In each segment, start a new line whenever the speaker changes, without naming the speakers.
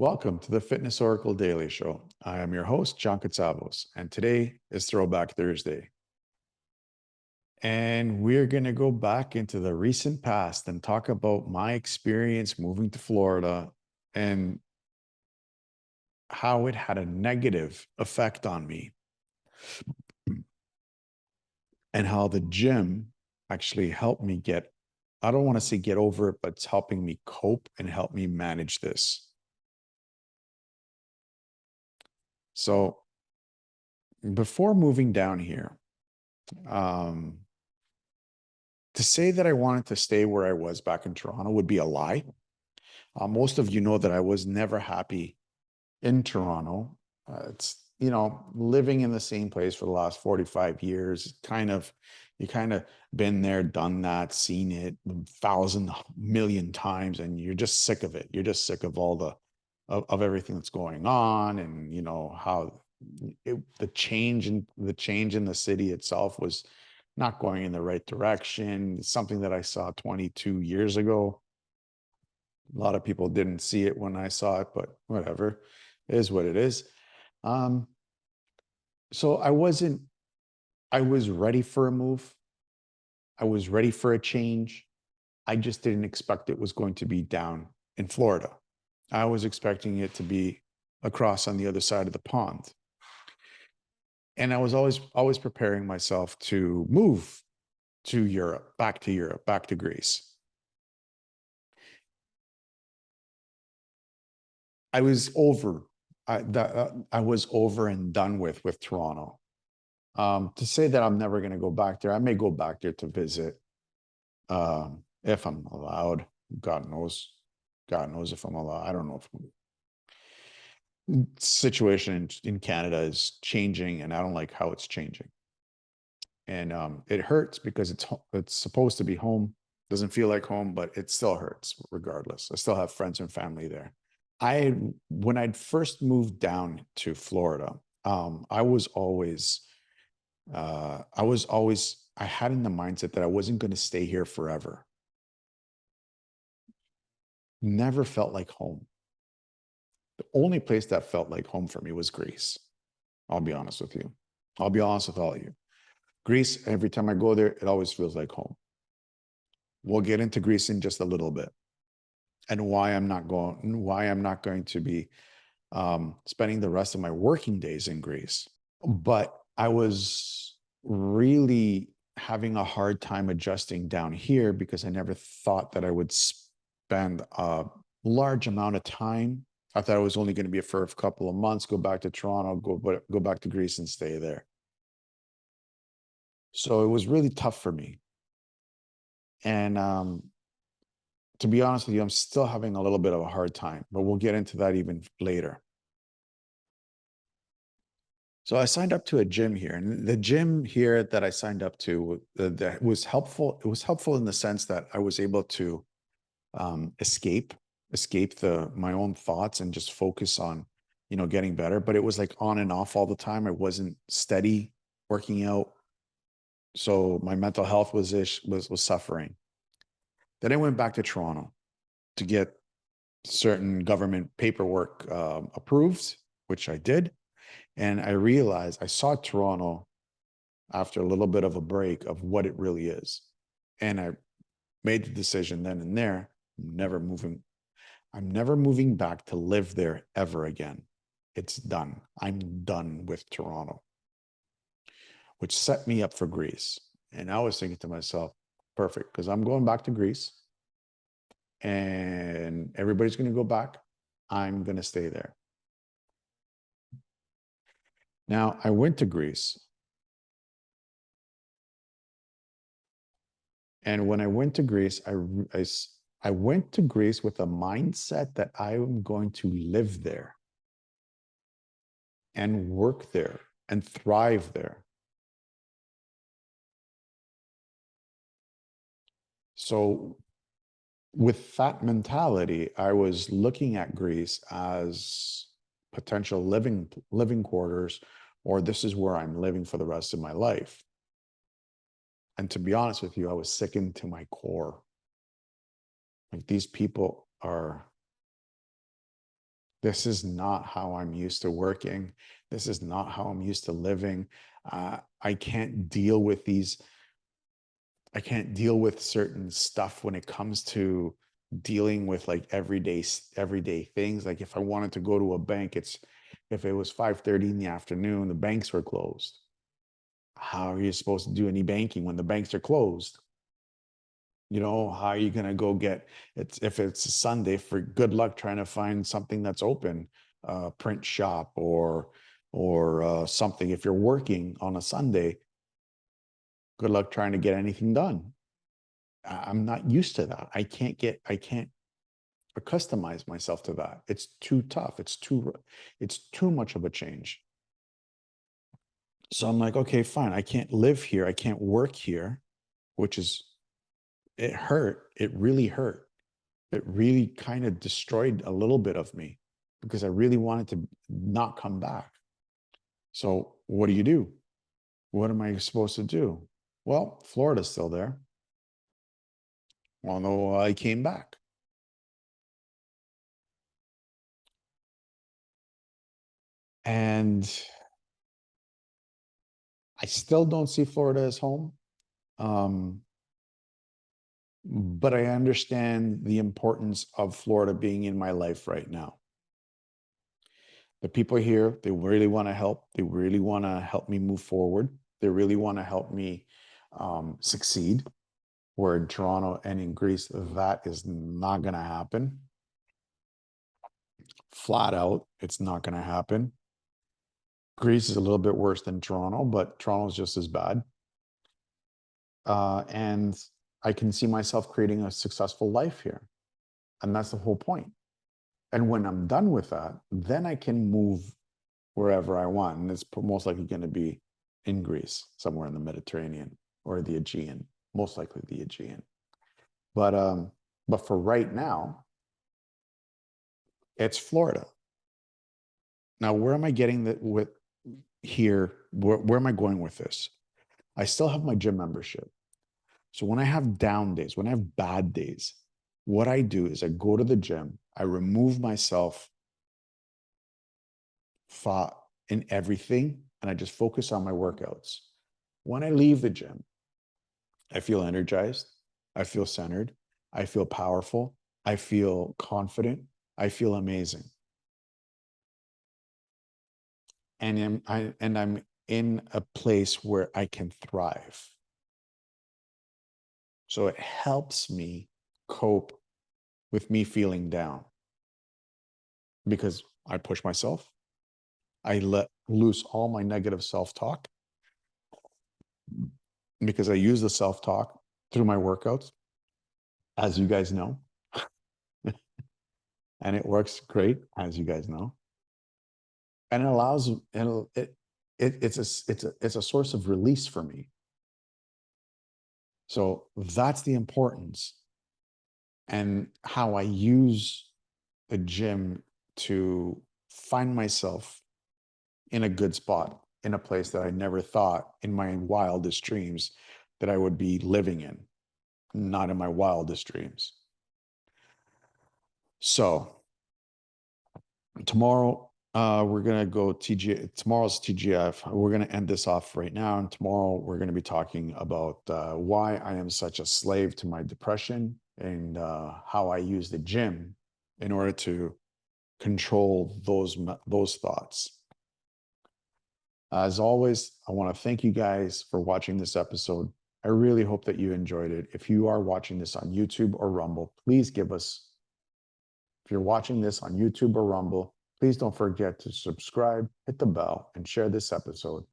Welcome to the Fitness Oracle Daily Show. I am your host, John Katsavos, and today is Throwback Thursday. And we're going to go back into the recent past and talk about my experience moving to Florida and how it had a negative effect on me, and how the gym actually helped me I don't want to say get over it, but it's helping me cope and help me manage this. So before moving down here, to say that I wanted to stay where I was back in Toronto would be a lie. Most of you know that I was never happy in Toronto. Living in the same place for the last 45 years, you kind of been there, done that, seen it 1,000,000,000 times, and you're just sick of it. You're just sick of of everything that's going on, and how the change in the city itself was not going in the right direction. It's something that I saw 22 years ago. A lot of people didn't see it when I saw it, but whatever, it is what it is. Um, so I was ready for a move. I was ready for a change. I just didn't expect it was going to be down in Florida. I was expecting it to be across on the other side of the pond. And I was always preparing myself to move to Europe, back to Greece. I was over. I was over and done with Toronto. To say that I'm never going to go back there, I may go back there to visit, if I'm allowed. God knows. God knows if I'm allowed. I don't know if situation in Canada is changing, and I don't like how it's changing. And it hurts because it's supposed to be home. Doesn't feel like home, but it still hurts regardless. I still have friends and family there. When I'd first moved down to Florida, I had in the mindset that I wasn't going to stay here forever. Never felt like home. The only place that felt like home for me was Greece. I'll be honest with you. I'll be honest with all of you. Greece, every time I go there, it always feels like home. We'll get into Greece in just a little bit, and why I'm not going to be spending the rest of my working days in Greece. But I was really having a hard time adjusting down here because I never thought that I would spend a large amount of time. I thought it was only going to be for a couple of months, go back to Toronto, go back to Greece and stay there. So it was really tough for me. And to be honest with you, I'm still having a little bit of a hard time, but we'll get into that even later. So I signed up to a gym here, and the gym here that I signed up to that was helpful. It was helpful in the sense that I was able to escape my own thoughts and just focus on, getting better. But it was like on and off all the time. I wasn't steady working out, so my mental health was suffering. Then I went back to Toronto to get certain government paperwork approved, which I did. And I saw Toronto after a little bit of a break of what it really is. And I made the decision then and there, I'm never moving back to live there ever again. It's done. I'm done with Toronto, which set me up for Greece. And I was thinking to myself, perfect, because I'm going back to Greece and everybody's going to go back. I'm going to stay there. Now, I went to Greece. And when I went to Greece, I went to Greece with a mindset that I am going to live there and work there and thrive there. So with that mentality, I was looking at Greece as potential living quarters, or this is where I'm living for the rest of my life. And to be honest with you, I was sickened to my core. Like, these people are This is not how I'm used to working. This is not how I'm used to living. I can't deal with these. I can't deal with certain stuff when it comes to dealing with like everyday things. Like if I wanted to go to a bank, it's if it was 5:30 in the afternoon, the banks were closed. How are you supposed to do any banking when the banks are closed? How are you going to go get it's if it's a Sunday, for good luck trying to find something that's open, print shop or something. If you're working on a Sunday, good luck trying to get anything done. I'm not used to that. I can't accustomize myself to that. It's too tough. It's too much of a change. So I'm like, okay, fine. I can't live here. I can't work here, which is, it hurt. It really hurt. It really kind of destroyed a little bit of me because I really wanted to not come back. So what do? What am I supposed to do? Well, Florida's still there, although I came back. And I still don't see Florida as home. Um, but I understand the importance of Florida being in my life right now. The people here, they really want to help. They really want to help me move forward. They really want to help me succeed. Where in Toronto and in Greece, that is not going to happen. Flat out, it's not going to happen. Greece is a little bit worse than Toronto, but Toronto is just as bad. And I can see myself creating a successful life here. And that's the whole point. And when I'm done with that, then I can move wherever I want. And it's most likely going to be in Greece, somewhere in the Mediterranean or the Aegean, most likely the Aegean. But for right now, it's Florida. Now, where am I getting that with here? Where am I going with this? I still have my gym membership. So when I have down days, when I have bad days, what I do is I go to the gym, I remove myself thought in everything, and I just focus on my workouts. When I leave the gym, I feel energized, I feel centered, I feel powerful, I feel confident, I feel amazing. And I'm in a place where I can thrive. So it helps me cope with me feeling down because I push myself. I let loose all my negative self-talk because I use the self-talk through my workouts, as you guys know. And it works great, as you guys know. And it allows, and it's a source of release for me. So that's the importance and how I use the gym to find myself in a good spot, in a place that I never thought in my wildest dreams that I would be living in, not in my wildest dreams. So tomorrow, we're going to go tomorrow's TGF. We're going to end this off right now. And tomorrow we're going to be talking about why I am such a slave to my depression and how I use the gym in order to control those thoughts. As always, I want to thank you guys for watching this episode. I really hope that you enjoyed it. If you are watching this on YouTube or Rumble, please give us, if you're watching this on YouTube or Rumble, please don't forget to subscribe, hit the bell, and share this episode.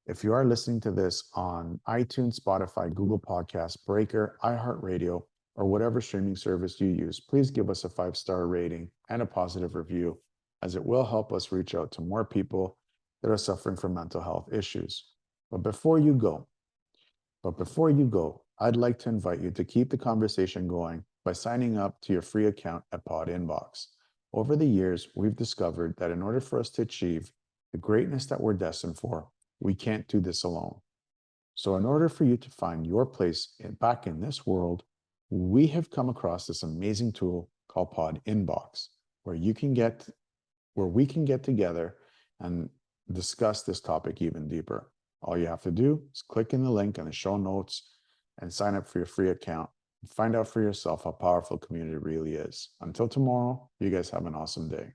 If you are listening to this on iTunes, Spotify, Google Podcasts, Breaker, iHeartRadio, or whatever streaming service you use, please give us a 5-star rating and a positive review, as it will help us reach out to more people that are suffering from mental health issues. But before you go, I'd like to invite you to keep the conversation going by signing up to your free account at PodInBox. Over the years, we've discovered that in order for us to achieve the greatness that we're destined for, we can't do this alone. So in order for you to find your place back in this world, we have come across this amazing tool called PodInBox, where you can get where we can get together and discuss this topic even deeper. All you have to do is click in the link in the show notes and sign up for your free account. Find out for yourself how powerful community really is. Until tomorrow, you guys have an awesome day.